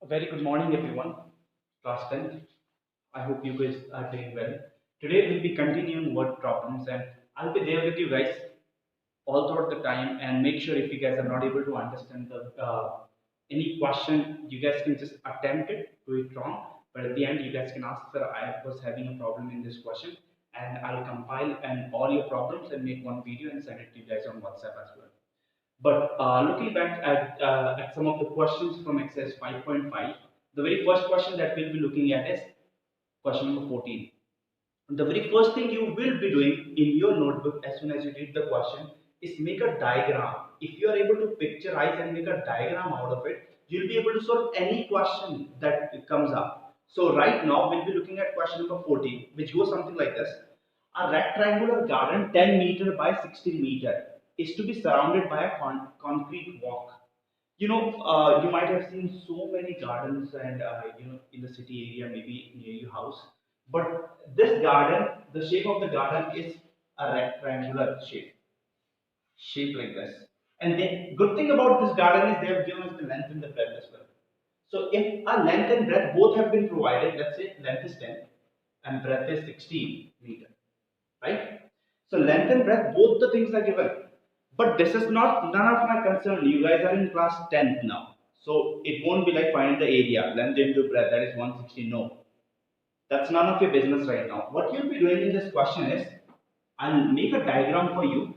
A very good morning, everyone. Class 10. I hope you guys are doing well. Today we'll be continuing word problems, and I'll be there with you guys all throughout the time. And make sure if you guys are not able to understand the any question, you guys can just attempt it, do it wrong. But at the end, you guys can ask, sir, I was having a problem in this question, and I'll compile and all your problems and make one video and send it to you guys on WhatsApp as well. But looking back at some of the questions from exercise 5.5, the very first question that we'll be looking at is question number 14. The very first thing you will be doing in your notebook as soon as you read the question is make a diagram. If you are able to picturize and make a diagram out of it, you'll be able to solve any question that comes up. So right now we'll be looking at question number 14, which goes something like this. A rectangular garden 10 meter by 16 meter is to be surrounded by a concrete walk. You might have seen so many gardens and in the city area, maybe near your house. But this garden, the shape of the garden is a rectangular shape like this. And the good thing about this garden is they have given us the length and the breadth as well. So if a length and breadth both have been provided, let's say length is 10 and breadth is 16 meter, right? So length and breadth, both the things are given. But this is not none of my concern. You guys are in class 10th now. So it won't be like find the area, length into breadth, that is 160. No. That's none of your business right now. What you'll be doing in this question is, I'll make a diagram for you.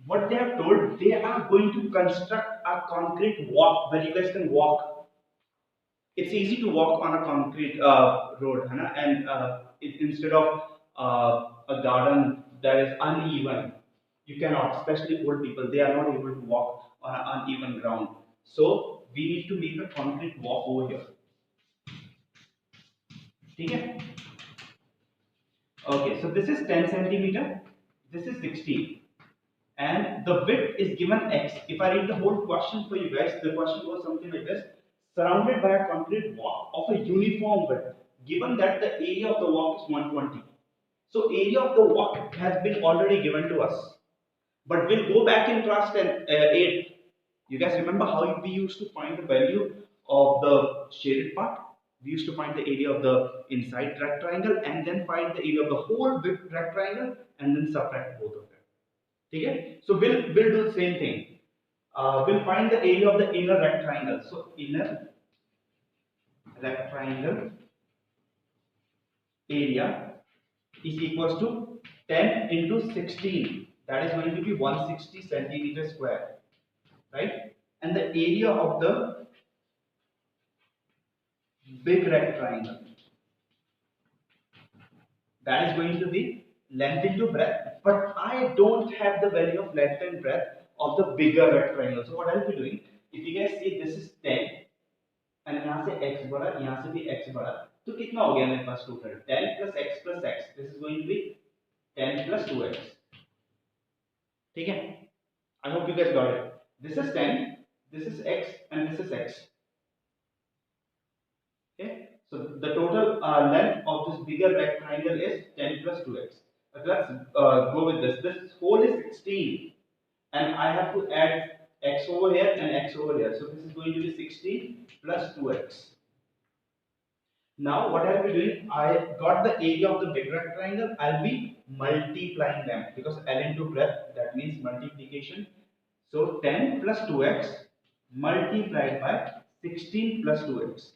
What they have told, they are going to construct a concrete walk where you guys can walk. It's easy to walk on a concrete road, Hana? And instead of a garden that is uneven, you cannot, especially old people, they are not able to walk on an uneven ground. So we need to make a concrete walk over here. Okay? Okay, so this is 10 centimeter, this is 16, and the width is given x. If I read the whole question for you guys, the question goes something like this: surrounded by a concrete walk of a uniform width, given that the area of the walk is 120. So area of the walk has been already given to us, but we'll go back in class 10, 8. You guys remember how we used to find the value of the shaded part? We used to find the area of the inside rectangle and then find the area of the whole big rectangle and then subtract both of them. Okay? So we'll do the same thing. We'll find the area of the inner rectangle. So inner rectangle area is equals to 10 into 16. That is going to be 160 centimeter square, right? And the area of the big rectangle, that is going to be length into breadth. But I don't have the value of length and breadth of the bigger rectangle. So what I'll be doing, if you guys see this is 10 and यहाँ से x बड़ा, यहाँ से भी x बड़ा, तो कितना हो गया मेरे पास total 10 plus x plus x. This is going to be 10 plus 2x. ठीक है? I hope you guys got it. This is 10, this is x, and this is x. Okay, so the total length of this bigger rectangle is 10 plus 2x. Let's go with this. This whole is 16, and I have to add x over here and x over here. So this is going to be 16 plus 2x. Now what I'll be doing, I got the area of the big rectangle. I'll be multiplying them because L into breadth, that means multiplication. So 10 plus 2x multiplied by 16 plus 2x.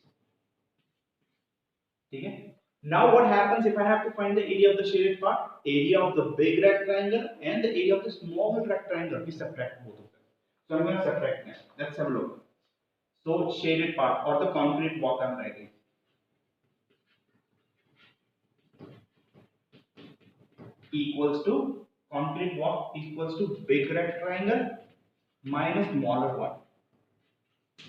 Okay. Now what happens if I have to find the area of the shaded part? Area of the big rectangle and the area of the small rectangle. We subtract both of them. So I'm going to subtract next. Let's have a look. So shaded part or the concrete walk I'm writing equals to concrete walk equals to big rectangle minus smaller one.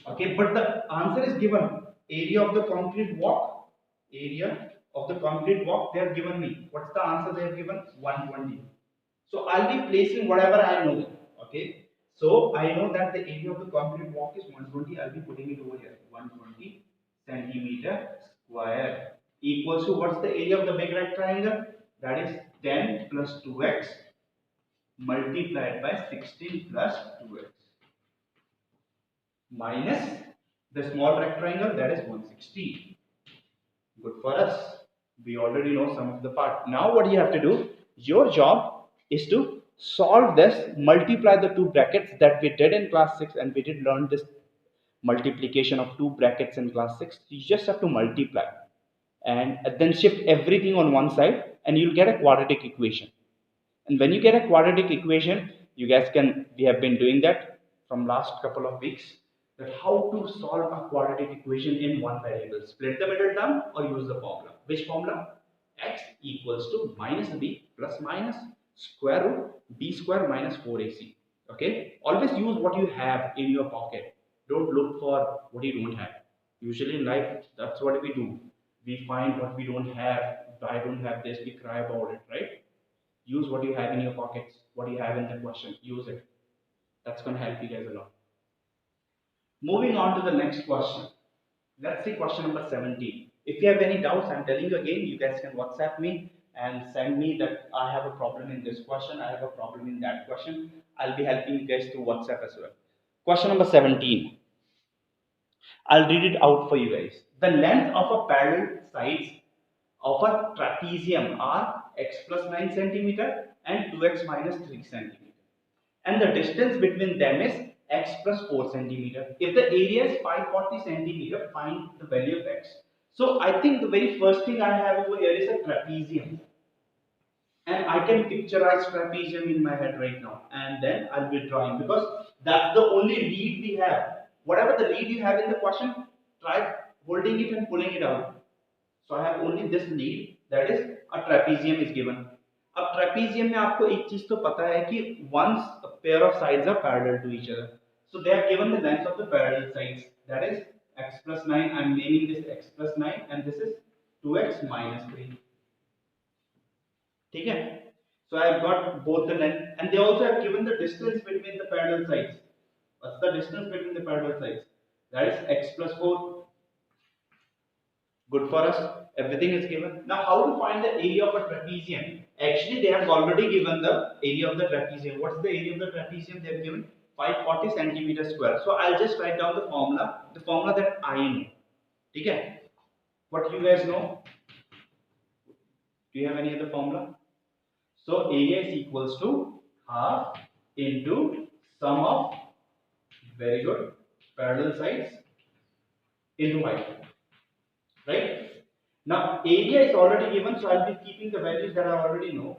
Okay, but the answer is given. Area of the concrete walk, area of the concrete walk, they have given me. What's the answer they have given? 120. So I'll be placing whatever I know. Okay, so I know that the area of the concrete walk is 120. I'll be putting it over here. 120 centimeter square equals to what's the area of the big rectangle? That is 10 plus 2x multiplied by 16 plus 2x minus The small rectangle, that is 160. Good for us. We already know sum of the part. Now what you have to do, your job is to solve this, multiply the two brackets that we did in class 6, and we did learn this multiplication of two brackets in class 6. You just have to multiply and then shift everything on one side, and you'll get a quadratic equation. And when you get a quadratic equation, you guys can, we have been doing that from last couple of weeks, that how to solve a quadratic equation in one variable. Split the middle term or use the formula. Which formula? X equals to minus b plus minus square root b square minus 4ac. Okay? Always use what you have in your pocket. Don't look for what you don't have. Usually in life, that's what we do. We find what we don't have. I don't have this, we cry about it, right? Use what you have in your pockets, what you have in the question. Use it. That's going to help you guys a lot. Moving on to the next question. Let's see question number 17. If you have any doubts, I'm telling you again, you guys can WhatsApp me and send me that I have a problem in this question, I have a problem in that question. I'll be helping you guys through WhatsApp as well. Question number 17. I'll read it out for you guys. The length of a parallel sides of a trapezium are x plus 9 centimeter and 2x minus 3 centimeter. And the distance between them is x plus 4 centimeter. If the area is 540 centimeter, find the value of x. So I think the very first thing I have over here is a trapezium. And I can picturize trapezium in my head right now. And then I'll be drawing, because that's the only lead we have. Whatever the lead you have in the question, try holding it and pulling it out. So I have only this lead, that is a trapezium is given. अब trapezium में आपको एक चीज तो पता है कि once a pair of sides are parallel to each other, so they have given the length of the parallel sides, that is x plus 9. I'm naming this x plus 9 and this is 2x minus 3. ठीक है? So I have got both the length, and they also have given the distance between the parallel sides. What's the distance between the parallel sides? That is x plus 4. Good for us. Everything is given. Now, how to find the area of a trapezium? Actually, they have already given the area of the trapezium. What's the area of the trapezium? They have given 540 centimeter square. So I'll just write down the formula that I know. Okay? What you guys know? Do you have any other formula? So area is equals to half into sum of, very good, parallel sides into height. Right? Now area is already given, so I'll be keeping the values that I already know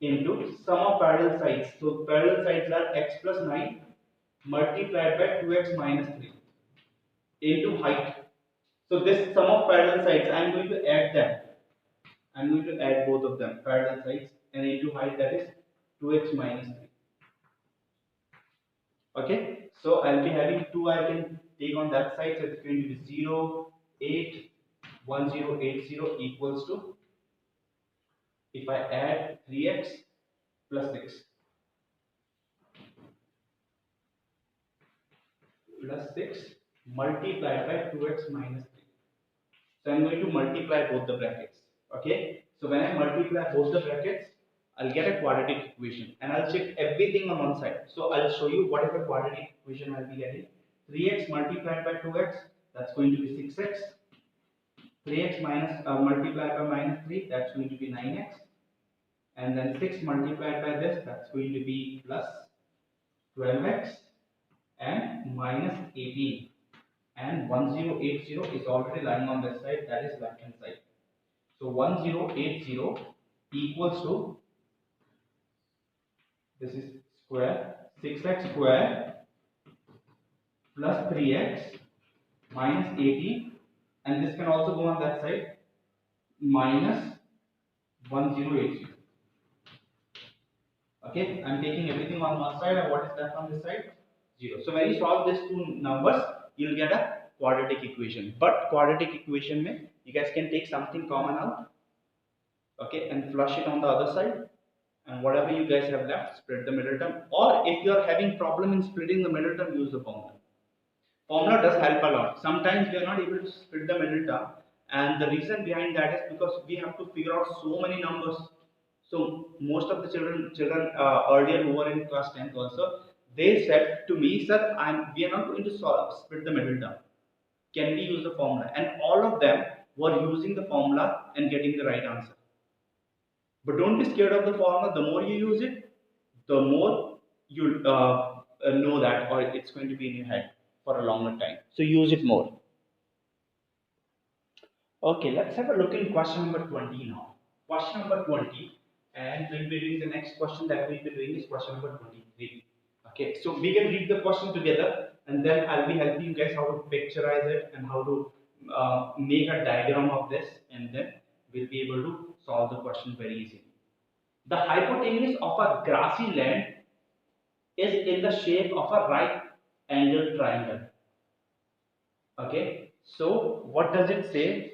into sum of parallel sides. So parallel sides are x plus 9 multiplied by 2x minus 3 into height. So this sum of parallel sides, I am going to add them. I am going to add both of them, parallel sides, and into height, that is 2x minus 3. Okay, so I'll be having 2, I can take on that side, so it's going to be 0, 8, 1080 equals to, if I add 3x plus 6 multiplied by 2x minus 3. So I'm going to multiply both the brackets. Okay, so when I multiply both the brackets, I'll get a quadratic equation, and I'll shift everything on one side. So I'll show you what is the quadratic equation I'll be getting. 3x multiplied by 2x, that's going to be 6x. 3x minus multiplied by minus 3, that's going to be 9x. And then 6 multiplied by this, that's going to be plus 12x and minus 18. And 1080 is already lying on this side, that is left hand side. So 1080 equals to, this is square, 6x square plus 3x minus 18, and this can also go on that side, minus 1080. Okay, I'm taking everything on one side, and what is left on this side? 0. So when you solve these two numbers, you'll get a quadratic equation. But quadratic equation mein, you guys can take something common out, okay, and flush it on the other side, and whatever you guys have left, split the middle term. Or if you are having problem in splitting the middle term, use the formula. Formula does help a lot. Sometimes we are not able to split the middle term, and the reason behind that is because we have to figure out so many numbers. So most of the children earlier who were in class 10th also, they said to me, sir, we are not going to split the middle term. Can we use the formula? And all of them were using the formula and getting the right answer. But don't be scared of the formula. The more you use it, the more you know that, or it's going to be in your head for a longer time. So use it more. Okay, let's have a look in question number 20 now. Question number 20, and we'll be doing the next question that we'll be doing is question number 23. Okay, so we can read the question together, and then I'll be helping you guys how to picturize it and how to make a diagram of this, and then we'll be able to solve the question very easily. The hypotenuse of a grassy land is in the shape of a right angled triangle. Okay, so what does it say?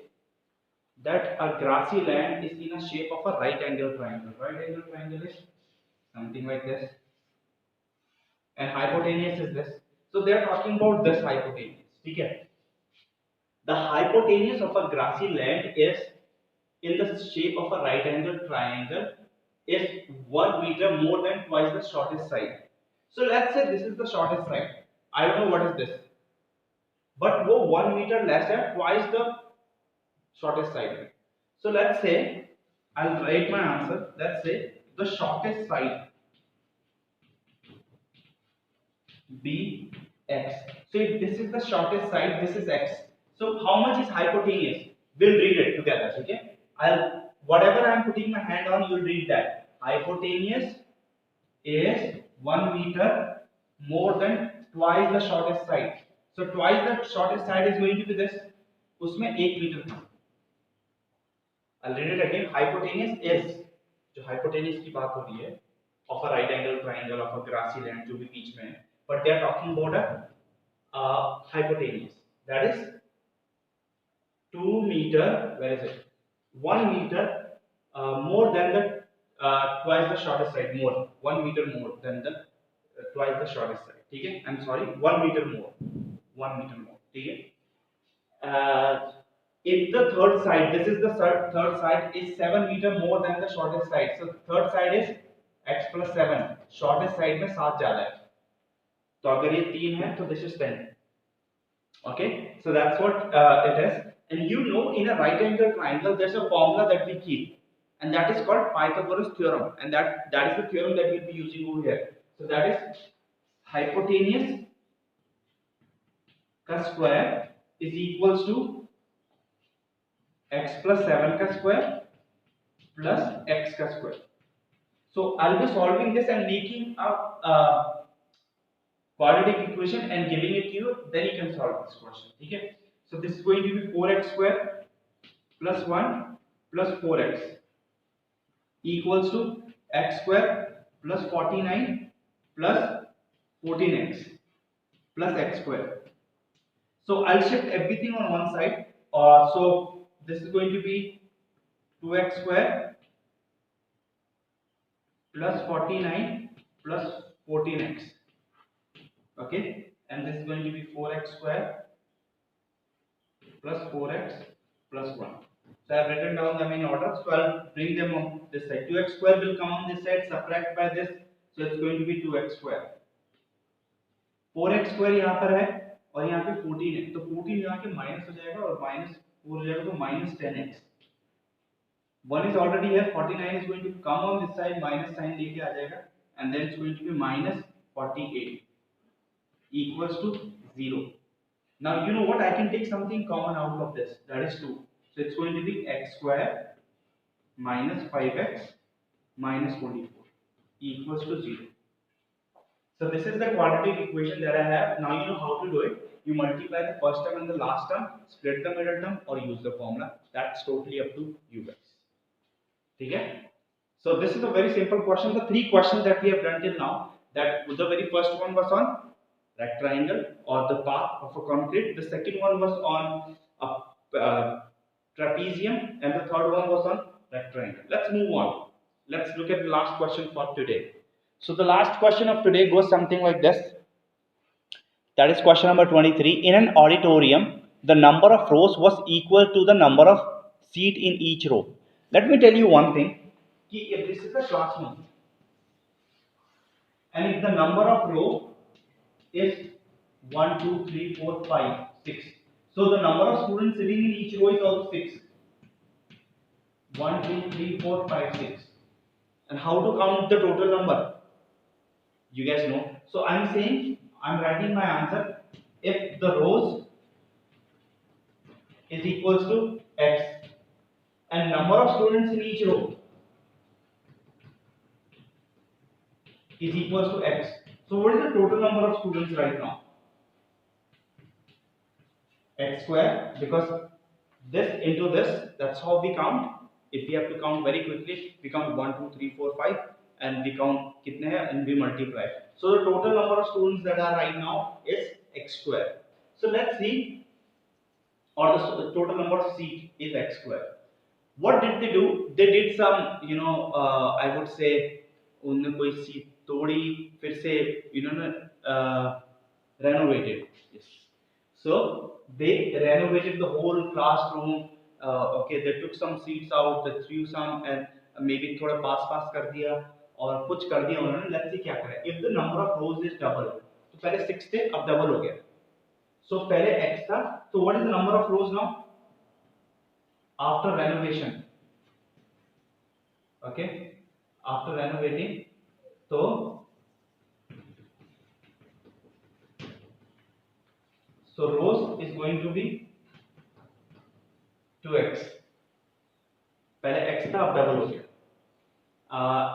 That a grassy land is in a shape of a right angle triangle. Right angle triangle is something like this, and hypotenuse is this. So they are talking about this hypotenuse. Okay. The hypotenuse of a grassy land is in the shape of a right angle triangle is 1 meter more than twice the shortest side. So let's say this is the shortest side. I don't know what is this, but go 1 meter less than twice the shortest side. So let's say I'll write my answer. Let's say the shortest side be x. So if this is the shortest side, this is x. So how much is hypotenuse? We'll read it together. Okay. Whatever I'm putting my hand on, you'll read that. Hypotenuse is 1 meter more than twice the shortest side. So twice the shortest side is going to be this. उसमें 1 metre था. I'll read it again. Hypotenuse is, जो hypotenuse की बात हो रही है, of a right angle triangle of a grassy land जो भी बीच में है, but they are talking about a hypotenuse, that is 2 meter. Where is it? 1 meter more than the twice the shortest side. More 1 meter more than the twice the shortest side. ठीक है? I'm sorry, 1 meter more. 1 meter more. ठीक है? If the third side, this is the third side, is 7 meter more than the shortest side. So third side is x plus 7. Shortest side में 7 ज़्यादा है. तो अगर ये 3 है, तो this is 10. Okay, so that's what it is. And you know, in a right angle triangle, there's a formula that we keep, and that is called Pythagoras theorem, and that is the theorem that we'll be using over here. So that is hypotenuse का square is equals to x plus 7 का square plus x का square. So I'll be solving this and making a quadratic equation and giving it to you, then you can solve this question. Okay? So this is going to be 4x square plus 1 plus 4x equals to x square plus 49 plus 14x plus x square. So I'll shift everything on one side. So this is going to be 2x square plus 49 plus 14x. Okay, and this is going to be 4x square plus 4x plus 1. So I have written down them in order. So I'll bring them on this side. 2x square will come on this side, subtract by this. So it's going to be 2x square. 4x square यहाँ पर है और यहाँ पे 14 है. तो 14 यहाँ के माइनस हो जाएगा और माइनस 4 हो जाएगा तो minus 10x. 1 is already here. 49 is going to come on this side, minus sign लेके आ जाएगा, and then it's going to be minus 48. Equals to 0. Now you know what, I can take something common out of this, that is 2. So it's going to be x square minus 5x minus 44 equals to 0. So this is the quadratic equation that I have. Now you know how to do it. You multiply the first term and the last term, split the middle term, or use the formula. That's totally up to you guys. Okay? So this is a very simple question. The 3 questions that we have done till now, that the very first one was on rectangle or the path of a concrete. The second one was on a trapezium, and the third one was on rectangle. Let's move on. Let's look at the last question for today. So the last question of today goes something like this. That is question number 23. In an auditorium, the number of rows was equal to the number of seats in each row. Let me tell you one thing. If this is a classroom, and if the number of row is 1, 2, 3, 4, 5, 6, so the number of students sitting in each row is also 6. 1, 2, 3, 4, 5, 6. And how to count the total number? You guys know. So I'm saying, I'm writing my answer. If the rows is equals to x and number of students in each row is equals to x. So what is the total number of students right now? X square, because this into this, that's how we count. If we have to count very quickly, we count 1, 2, 3, 4, 5, and we count kitne hai and we multiply. So the total number of students that are right now is x square. So let's see, or the total number of seat is x square. What did they do? They did some, I would say, उन्होंने कोई seat तोड़ी, फिर से renovated. Yes. So they renovated the whole classroom. Okay, they took some seats out, they threw some, and maybe थोड़ा pass कर दिया और कुछ कर दिया उन्होंने. Let's see क्या करें. If the number of rows is double, तो पहले 6 थे, अब double हो गया. So पहले x था. So what is the number of rows now? After renovation. Okay, after renovating, so rows is going to be 2x. पहले x था, अब double हो गया.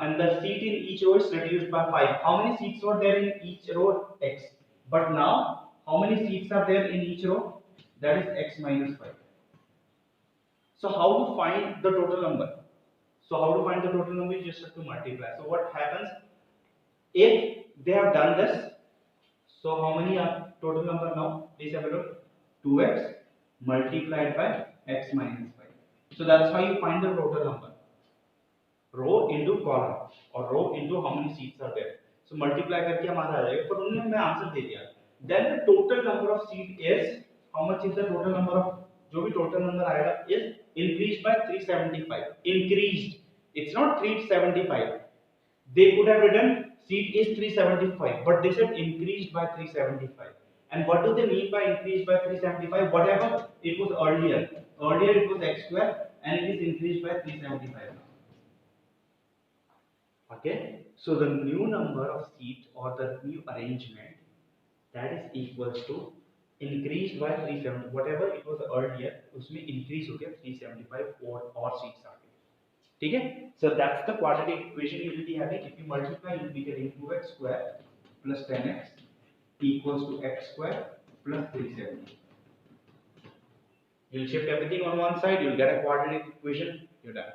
And the seat in each row is reduced by 5. How many seats were there in each row? X. But now, how many seats are there in each row? That is x minus 5. So how to find the total number? So how to find the total number? You just have to multiply. So what happens if they have done this? So how many are total number now? Please have a look. 2x multiplied by x minus 5. So that's how you find the total number. Row into column or row into how many seats are there. So multiply करके हमारा आ जाएगा. पर उन्होंने हमें answer दे दिया. Then the total number of seat is, how much is the total number of, जो भी total number आएगा is increased by 375. Increased. It's not 375. They could have written seat is 375, but they said increased by 375. And what do they mean by increased by 375? Whatever it was earlier. Earlier it was x square and it is increased by 375 now. Okay, so the new number of seats or the new arrangement, that is equals to increased by 370. Whatever it was earlier, उसमें increase हो गया 375 or seats आ गए. ठीक है? So that's the quadratic equation you will be having. If you multiply, you will be getting 2x square plus 10x equals to x square plus 370. You'll shift everything on one side, you'll get a quadratic equation, you're done.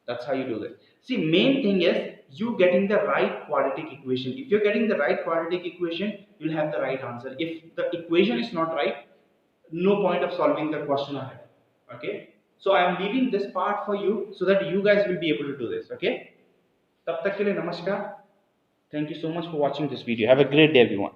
That's how you do this. See, main thing is you getting the right quadratic equation. If you're getting the right quadratic equation, you'll have the right answer. If the equation is not right, no point of solving the question ahead. Okay? So I am leaving this part for you so that you guys will be able to do this. Okay? Tab tak ke liye namaskar. Thank you so much for watching this video. Have a great day, everyone.